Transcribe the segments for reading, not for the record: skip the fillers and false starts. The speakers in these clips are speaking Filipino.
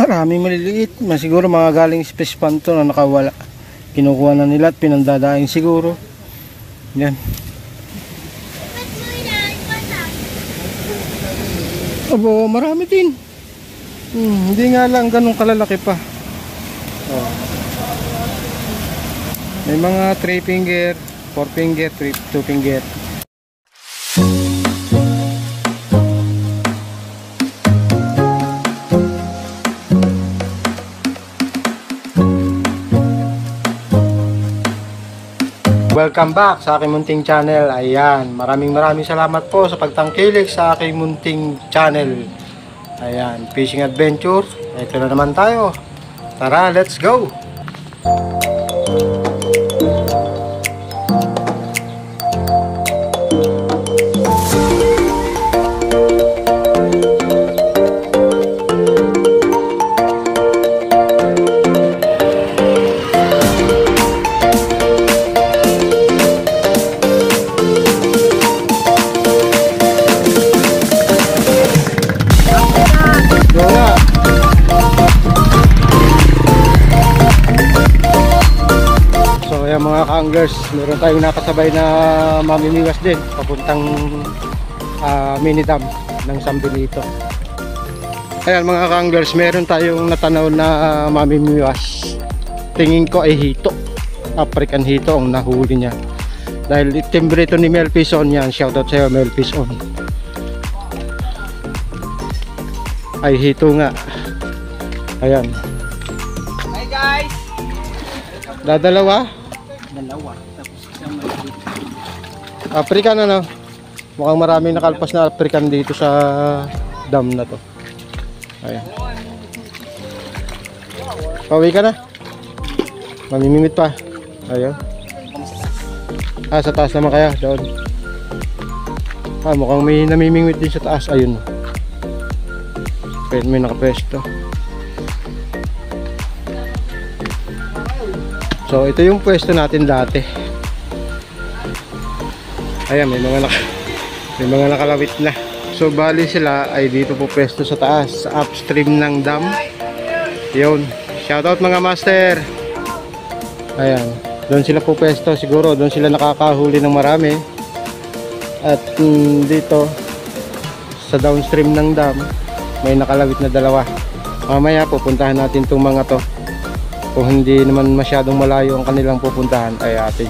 Maraming maliliit. Siguro mga galing fish pond to na nakawala. Kinukuha na nila at pinandadaing siguro. Yan. Abo, marami din. Hindi nga lang ganun kalalaki pa. Oh. May mga 3 finger, 4 finger, 2 finger. Welcome back sa aking munting channel. Ayan, maraming salamat po sa pagtangkilik sa aking munting channel. Ayan, fishing adventure. Ito na naman tayo. Tara, let's go! Mga ka-anglers, meron tayong nakasabay na mamimiwas din papuntang mini dam ng San Benito. Ayan mga ka-anglers, meron tayong natanaw na mamimiwas. Tingin ko ay hito, African hito ang nahuli niya dahil timbre ito ni Mel Pison. Yan, shoutout sa'yo Mel Pison. Ay hito nga. Ayan, hi guys, dadalawa tapos isang maliit. African ano? Mukhang maraming nakalpas na African dito sa dam na to. Ayan. Pauwi ka na? Mamimimit pa. Ayan. Sa taas naman kaya doon. Mukhang may namimingwit din sa taas. Ayun. May nakapwesto. So ito yung pwesto natin dati. Ayan, may mga nakalawit na. So bali sila ay dito po pwesto sa taas, sa upstream ng dam. Yun, shoutout mga master. Ayan, doon sila po pwesto. Siguro doon sila nakakahuli ng marami. At dito sa downstream ng dam may nakalawit na dalawa. Mamaya pupuntahan natin itong mga to. Kung hindi naman masyadong malayo ang kanilang pupuntahan ay ating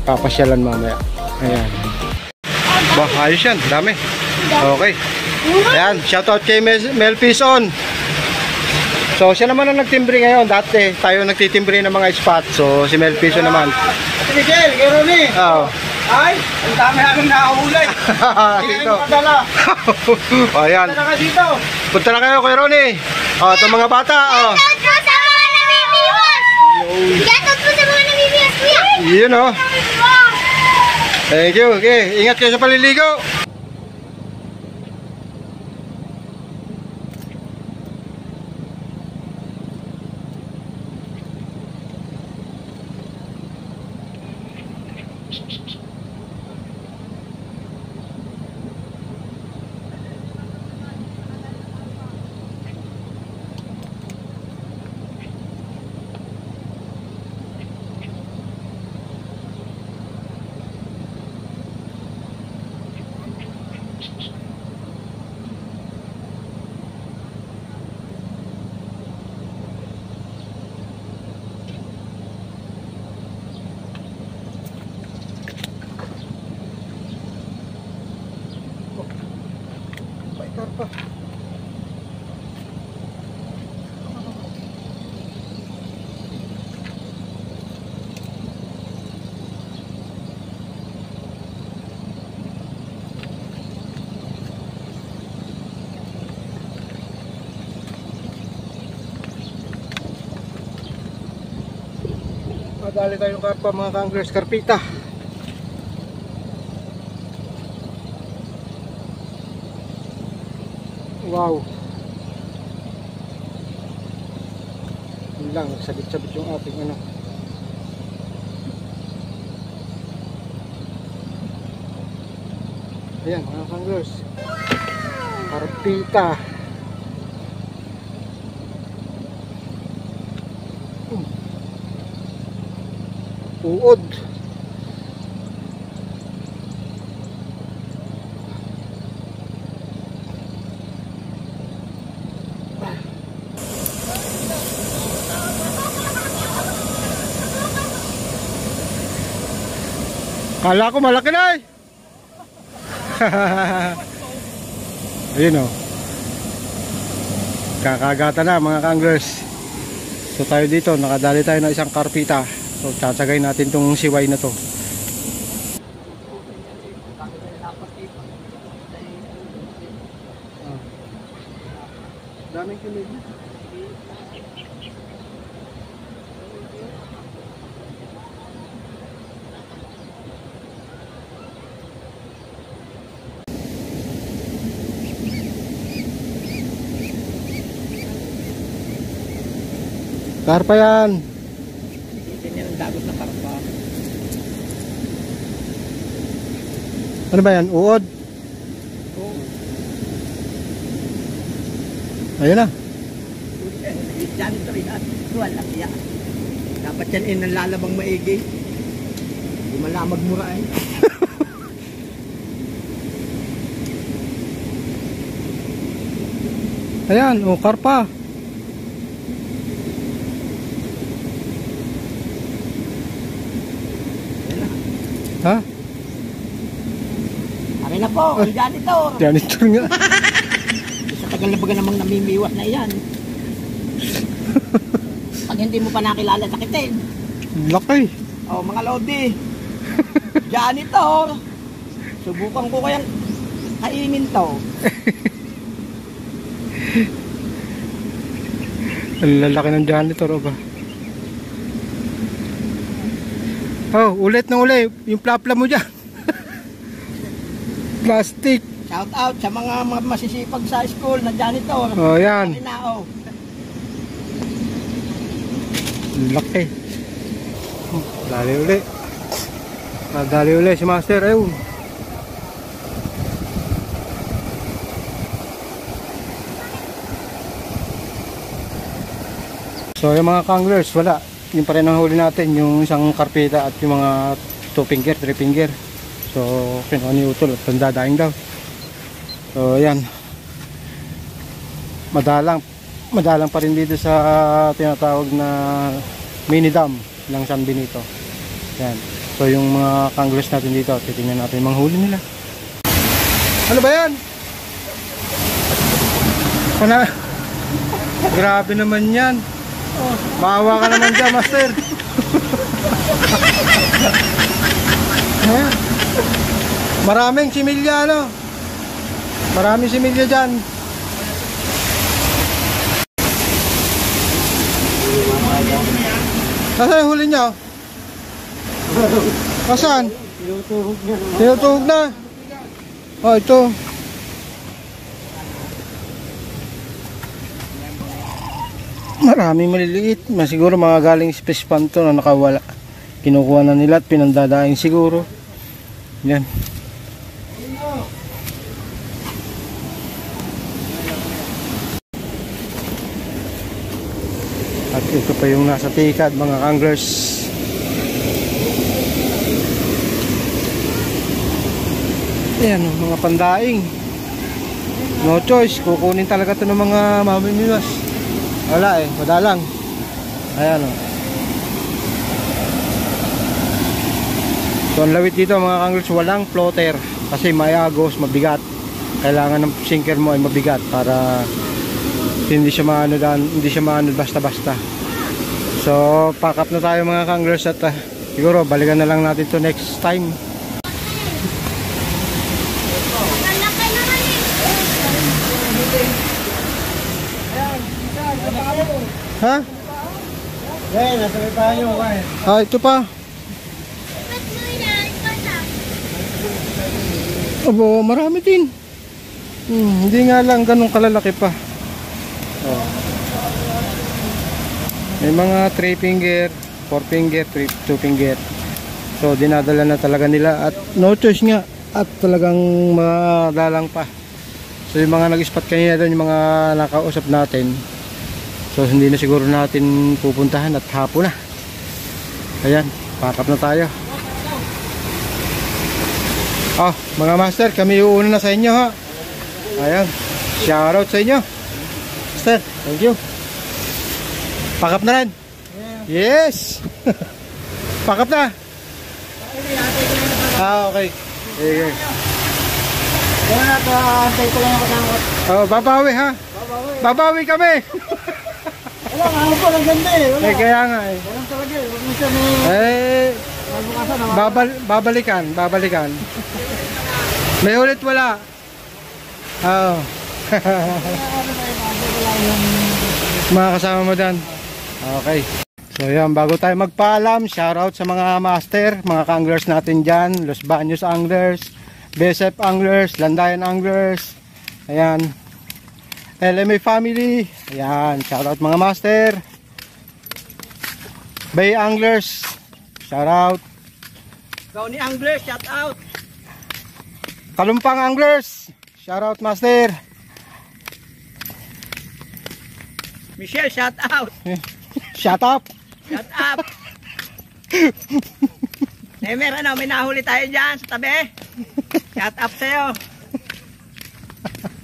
papasyalan mamaya. Ayan. Bah, ayos yan, dami. Okay. Ayan, shoutout kay Mel Pison. So siya naman ang nagtimbre ngayon. Dati tayo nagtitimbre ng mga spot. So si Mel Pison naman. Ate Miguel, gano'n ni? Oo. Ay, ang dami namin nakahulay. Dito. Madala. Ayan. Punta ka dito. Punta na kayo kay Ronnie. Itong mga bata. Shoutout po sa mga namimiwas, kuya! Yun o. Thank you. Okay, ingat kayo sa paliligo. Pa. Madali tayong karpa mga ka-anglers, karpita. Wow. Yun lang, sabit-sabit yung ating ano. Ayan mga ka-anglers, karpita. uod. Kala ko malaki na eh. Ayun o. Kakagata na mga kanglers. So tayo dito, nakadali tayo ng isang karpita. So tsatsagay natin tong siway na to. Daming kilig. Karpa yan. Ganyan ang dagot na karpa. Ano ba yan? Uod? Oo. Ayun na. Diyan ito yan. Wala yan. Dapat yan nalalabang maigi. Hindi malamag mura eh. Ayan, o karpa. Ha? Akin na po, ang janitor. Janitor nga. Sa tagal na baga namang namimiwas na yan. Pag hindi mo pa nakilala, sakitin. Laki. Oh, mga lodi. Janitor. Subukan ko kayang kainin to. Ang lalaki ng janitor o ba? Oh, ulit na ulit. Yung plapla mo dyan. Plastic. Shout out sa mga masisipag sa school na janitor. Oh, yan. Kinao. Laki. Oh, dali uli. Dali uli si Master. Ayun. So yung mga kanglers, wala. Yung pa rin ang huli natin, yung isang karpeta at yung mga 2 finger, 3 finger. So kinuha ni Utol at pandadaing daw. So yan. Madalang pa rin dito sa tinatawag na mini dam ng San Benito. Yan. So yung mga kanglers natin dito, titingnan natin yung mga huli nila. Ano ba yan? Grabe naman yan. Maawa ka naman dyan, Master. Maraming similya, no? Maraming similya dyan. Nasaan yung huli nyo? Nasaan? Tinutuhog na. Oh, ito. Maraming maliliit. Siguro mga galing fish pond to na nakawala. Kinukuha na nila at pinandadaing siguro. Yan. At ito pa yung nasa tikad mga kanglers. Ayan mga pandaing. No choice. Kukunin talaga ito ng mga mamimiwas. Wala eh, madalang. Ayan o. So ang lawit dito mga kanglers, walang floater. Kasi may agos, mabigat. Kailangan ng sinker mo ay mabigat para hindi siya maano basta-basta. So pack up na tayo mga kanglers at siguro balikan na lang natin to next time. Ha? Eh, nasa may payo ka eh. Ah, ito pa. Abo, marami din. Hindi nga lang ganun kalalaki pa. Oh. May mga 3 finger, 4 finger, 2 finger. So dinadala na talaga nila at no choice nga at talagang madalang pa. So yung mga nag-spot kanina doon, yung mga nakausap natin. So hindi na siguro natin pupuntahan at hapon na. Ayan. Pack up na tayo. Oh, mga master, kami uuna na sa inyo ha. Ayan. Shoutout sa inyo. Master, thank you. Pack up na rin. Yes. Pack up na. Okay. Okay. Kaya na, antay ko lang yung kasama ko. Oh, babawi ha. Babawi kami. Wala, ako po lang ganda eh. Wala. Kaya nga eh. Walang talaga eh. Huwag mo siya may... Babalikan. May ulit wala. Oh. Mga kasama mo dyan. Okay. So yan, bago tayo magpaalam, shoutout sa mga master, mga ka-anglers natin dyan. Los Baños Anglers, BSF Anglers, Landayan Anglers. Ayan. LMA Family. Ayan, shoutout mga master. Bay Anglers. Shoutout. Gauni Anglers, shout out. Kalumpang Anglers. Shoutout master. Michelle, shout out. Shut up. Shut up. Nemer, ano, may nahuli tayo dyan sa tabi. Shut up sa'yo.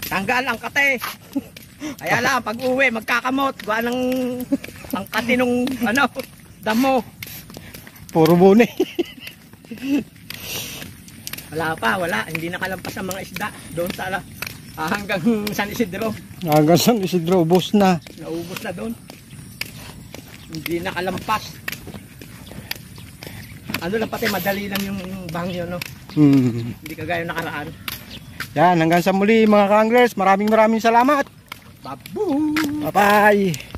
Tanggal ang kate. Kaya lang, pag uwi, magkakamot. Gawa ng ang kate nung, ano, damo. Puro buni. Wala. Hindi nakalampas ang mga isda. Doon sa, hanggang San Isidro. Hanggang San Isidro, ubos na. Naubos na doon. Hindi nakalampas. Ano lang pati, madali lang yung bangyo, no? Hindi kagaya nakaraan. Yan, hanggang sa muli mga ka-anglers. Maraming salamat. Babu! Bye-bye.